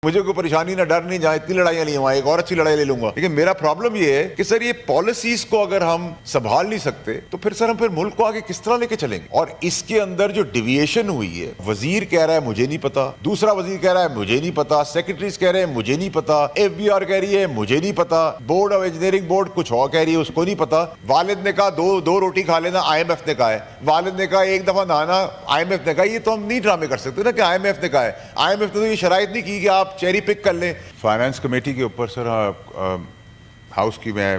مجھے کوئی پریشانی نہ ڈر نہیں، جہاں اتنی لڑائیاں لی وہاں ایک اور اچھی لڑائی لے لوں گا. لیکن میرا پرابلم یہ ہے کہ سر یہ پالیسیز کو اگر ہم سنبھال نہیں سکتے تو پھر سر ہم پھر ملک کو آگے کس طرح لے کے چلیں گے؟ اور اس کے اندر جو ڈیویشن ہوئی ہے، وزیر کہہ رہا ہے مجھے نہیں پتا، دوسرا وزیر کہہ رہا ہے مجھے نہیں پتا، سیکرٹریز کہہ رہے ہیں مجھے نہیں پتا، ایف بی آر کہہ رہی ہے مجھے نہیں پتا، بورڈ آف انجینئرنگ بورڈ کچھ اور کہہ رہی ہے اس کو نہیں پتا. والد نے کہا دو روٹی کھا لینا، آئی ایم ایف نے کہا ہے. والد نے کہا ایک دفعہ نہانا، آئی ایم ایف نے کہا. یہ تو ہم نہیں ڈرامے کر سکتے نا کہ آئی ایم ایف نے کہا ہے. آئی ایم ایف نے تو یہ شرائط نہیں کی کہ آپ چیری پک کر لیں. فائنانس کمیٹی کے اوپر سر ہاؤس کی میں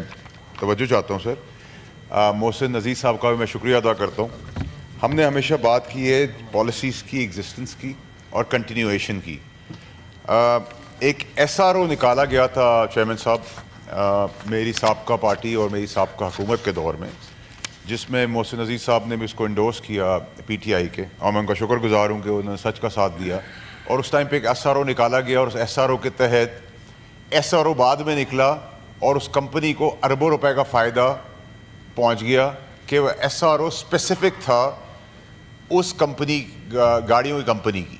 توجہ چاہتا ہوں. سر محسن عزیز صاحب کا بھی میں شکریہ ادا کرتا ہوں. ہم نے ہمیشہ بات کی ہے پالیسیز کی ایگزسٹنس کی اور کنٹینیویشن کی. ایک ایس آر او نکالا گیا تھا چیئرمین صاحب میری سابقہ پارٹی اور میری سابقہ حکومت کے دور میں، جس میں محسن عزیز صاحب نے بھی اس کو انڈورس کیا پی ٹی آئی کے، اور میں ان کا شکر گزار ہوں کہ انہوں نے سچ کا ساتھ دیا. اور اس ٹائم پہ ایک ایس آر او نکالا گیا اور اس ایس آر او کے تحت ایس آر او بعد میں نکلا اور اس کمپنی کو اربوں روپے کا فائدہ پہنچ گیا کہ وہ ایس آر او اسپیسیفک تھا اس کمپنی گاڑیوں کی کمپنی کی.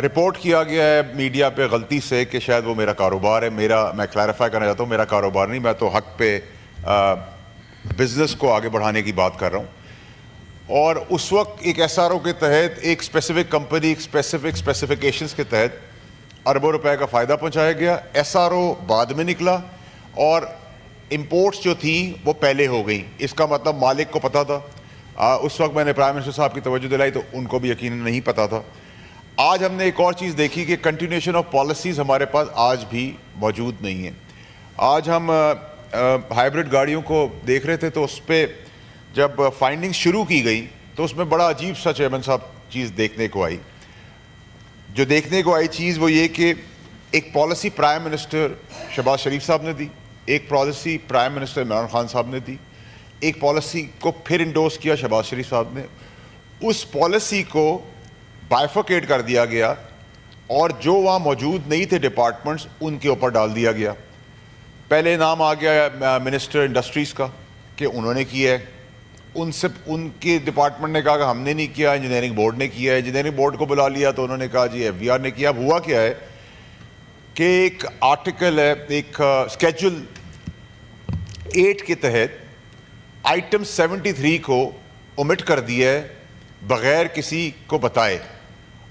رپورٹ کیا گیا ہے میڈیا پہ غلطی سے کہ شاید وہ میرا کاروبار ہے. میں کلیریفائی کرنا چاہتا ہوں میرا کاروبار نہیں، میں تو حق پہ بزنس کو آگے بڑھانے کی بات کر رہا ہوں. اور اس وقت ایک ایس آر او کے تحت ایک اسپیسیفک کمپنی ایک اسپیسیفک اسپیسیفکیشنز کے تحت اربوں روپے کا فائدہ پہنچایا گیا. ایس آر او بعد میں نکلا اور امپورٹس جو تھیں وہ پہلے ہو گئیں. اس کا مطلب مالک کو پتہ تھا. اس وقت میں نے پرائم منسٹر صاحب کی توجہ دلائی تو ان کو بھی یقیناً نہیں پتہ تھا. آج ہم نے ایک اور چیز دیکھی کہ کنٹینیوشن آف پالیسیز ہمارے پاس آج بھی موجود نہیں ہیں. آج ہم ہائیبرڈ گاڑیوں کو دیکھ رہے تھے تو اس پہ جب فائنڈنگ شروع کی گئی تو اس میں بڑا عجیب سا چیئرمین صاحب چیز دیکھنے کو آئی. جو دیکھنے کو آئی چیز وہ یہ کہ ایک پالیسی پرائم منسٹر شہباز شریف صاحب نے دی، ایک policy prime minister Imran Khan صاحب نے دی، ایک پالیسی کو پھر انڈورس کیا شہباز شریف صاحب نے. اس پالیسی کو بائیفرکیٹ کر دیا گیا اور جو وہاں موجود نہیں تھے ڈپارٹمنٹس ان کے اوپر ڈال دیا گیا. پہلے نام آ گیا منسٹر انڈسٹریز کا کہ انہوں نے کیا ہے. ان کے ڈپارٹمنٹ نے کہا کہ ہم نے نہیں کیا، انجینئرنگ بورڈ نے کیا ہے. انجینئرنگ بورڈ کو بلا لیا تو انہوں نے کہا جی ایف بی آر نے کیا. اب ہوا کیا ہے کہ ایک آرٹیکل ہے، ایک اسکیجول 8 کے تحت آئٹم 73 کو اومٹ کر دیا ہے بغیر کسی کو بتائے،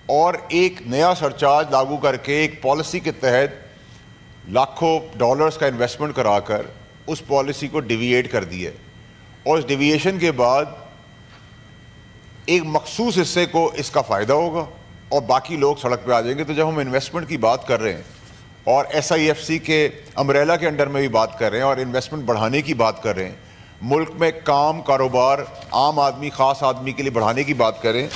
اور ایک نیا سرچارج لاگو کر کے ایک پالیسی کے تحت لاکھوں ڈالرز کا انویسٹمنٹ کرا کر اس پالیسی کو ڈیویٹ کر دیا. اور اس ڈیویشن کے بعد ایک مخصوص حصے کو اس کا فائدہ ہوگا اور باقی لوگ سڑک پہ آ جائیں گے. تو جب ہم انویسٹمنٹ کی بات کر رہے ہیں اور ایس آئی ایف سی کے امبریلا کے انڈر میں بھی بات کر رہے ہیں اور انویسٹمنٹ بڑھانے کی بات کر رہے ہیں، ملک میں کام کاروبار عام آدمی خاص آدمی کے لیے بڑھانے کی بات کریں،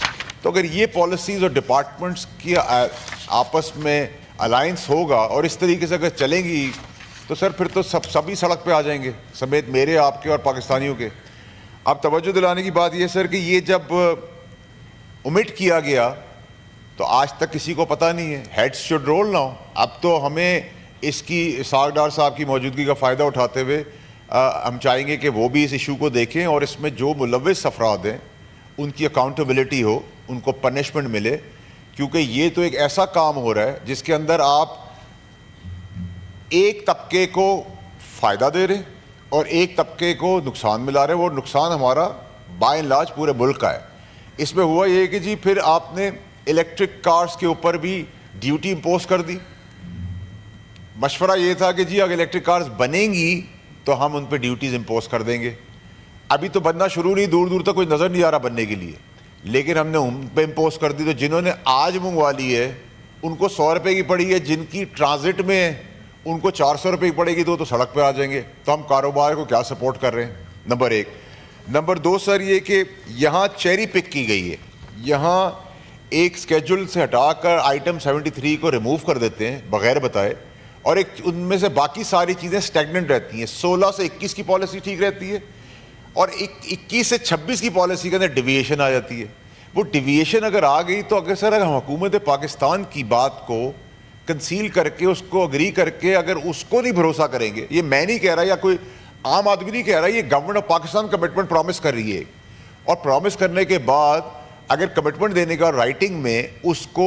تو اگر یہ پالیسیز اور ڈپارٹمنٹس کی آپس میں الائنس ہوگا اور اس طریقے سے اگر چلیں گی تو سر پھر تو سبھی سڑک پہ آ جائیں گے سمیت میرے آپ کے اور پاکستانیوں کے. اب توجہ دلانے کی بات یہ سر کہ یہ جب اومٹ کیا گیا تو آج تک کسی کو پتہ نہیں ہے. Heads should roll now. اب تو ہمیں اس کی اسحاق ڈار صاحب کی موجودگی کا فائدہ اٹھاتے ہوئے ہم چاہیں گے کہ وہ بھی اس ایشو کو دیکھیں اور اس میں جو ملوث افراد ہیں ان کی اکاؤنٹیبلٹی ہو، ان کو پنشمنٹ ملے. کیونکہ یہ تو ایک ایسا کام ہو رہا ہے جس کے اندر آپ ایک طبقے کو فائدہ دے رہے ہیں اور ایک طبقے کو نقصان ملا رہے ہیں. وہ نقصان ہمارا بائی اینڈ لارج پورے ملک کا ہے. اس میں ہوا یہ کہ جی پھر آپ نے الیکٹرک کارز کے اوپر بھی ڈیوٹی امپوز کر دی. مشورہ یہ تھا کہ جی اگر الیکٹرک کارز بنیں گی تو ہم ان پہ ڈیوٹیز امپوز کر دیں گے. ابھی تو بننا شروع نہیں، دور دور تک کوئی نظر نہیں آ رہا بننے کے لیے، لیکن ہم نے ان پہ امپوز کر دی. تو جنہوں نے آج منگوا لی ہے ان کو 100 روپے کی پڑی ہے، جن کی ٹرانزٹ میں ہے ان کو 400 روپے کی پڑے گی تو سڑک پہ آ جائیں گے. تو ہم کاروبار کو کیا سپورٹ کر رہے ہیں؟ نمبر 1. نمبر 2 سر یہ کہ یہاں چیری پک کی گئی ہے. یہاں ایک اسکیجول سے ہٹا کر آئٹم 73 کو ریموو کر دیتے ہیں بغیر بتائے، اور ایک ان میں سے باقی ساری چیزیں اسٹیگننٹ رہتی ہیں. 16 سے 21 کی پالیسی ٹھیک رہتی ہے اور 21 سے 26 کی پالیسی کے اندر ڈیویشن آ جاتی ہے. وہ ڈیویشن اگر آ گئی تو اگر سر ہم حکومت پاکستان کی بات کو کنسیل کر کے اس کو اگری کر کے اگر اس کو نہیں بھروسہ کریں گے، یہ میں نہیں کہہ رہا یا کوئی عام آدمی نہیں کہہ رہا، یہ government of Pakistan commitment promise کر رہی ہے. اور پرومس کرنے کے بعد اگر کمٹمنٹ دینے کا رائٹنگ میں اس کو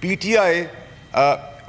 PTI